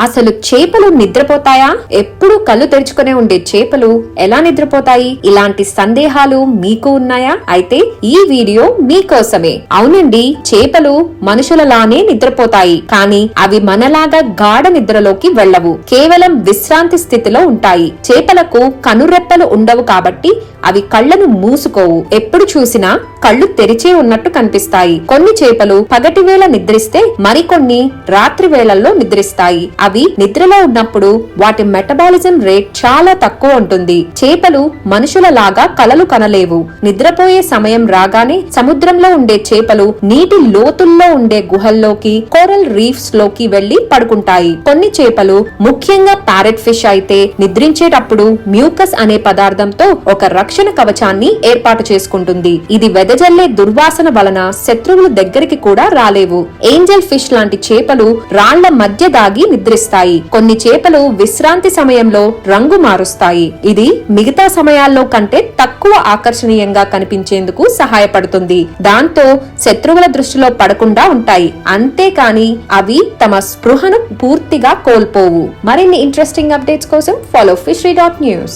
అసలు చేపలు నిద్రపోతాయా? ఎప్పుడూ కళ్ళు తెరుచుకునే ఉండే చేపలు ఎలా నిద్రపోతాయి? ఇలాంటి సందేహాలు మీకు ఉన్నాయా? అయితే ఈ వీడియో మీకోసమే. అవునండి, చేపలు మనుషులలానే నిద్రపోతాయి, కానీ అవి మనలాగా గాఢ నిద్రలోకి వెళ్ళవు. కేవలం విశ్రాంతి స్థితిలో ఉంటాయి. చేపలకు కనురెప్పలు ఉండవు కాబట్టి అవి కళ్లను మూసుకోవు. ఎప్పుడు చూసినా కళ్ళు తెరిచే ఉన్నట్టు కనిపిస్తాయి. కొన్ని చేపలు పగటి వేళ నిద్రిస్తే మరికొన్ని రాత్రి వేళల్లో నిద్రిస్తాయి. అవి నిద్రలో ఉన్నప్పుడు వాటి మెటబాలిజం రేట్ చాలా తక్కువ ఉంటుంది. చేపలు మనుషుల లాగా కలలు కనలేవు. నిద్రపోయే సమయం రాగానే సముద్రంలో ఉండే చేపలు నీటి లోతుల్లో ఉండే గుహల్లోకి, కోరల్ రీఫ్స్ లోకి వెళ్లి పడుకుంటాయి. కొన్ని చేపలు, ముఖ్యంగా ప్యారెట్ ఫిష్ అయితే నిద్రించేటప్పుడు మ్యూకస్ అనే పదార్థంతో ఒక రక్షణ కవచాన్ని ఏర్పాటు చేసుకుంటుంది. ఇది వెదజల్లే దుర్వాసన వలన శత్రువుల దగ్గరికి కూడా రాలేవు. ఏంజల్ ఫిష్ లాంటి చేపలు రాళ్ల మధ్య దాగి నిద్రిస్తాయి. కొన్ని చేపలు విశ్రాంతి సమయంలో రంగు మారుస్తాయి. ఇది మిగతా సమయాల్లో కంటే తక్కువ ఆకర్షణీయంగా కనిపించేందుకు సహాయపడుతుంది. దాంతో శత్రువుల దృష్టిలో పడకుండా ఉంటాయి. అంతేకాని అవి తమ స్పృహను పూర్తిగా కోల్పోవు. మరిన్ని ఇంట్రెస్టింగ్ అప్డేట్స్ కోసం ఫాలో fishery.news.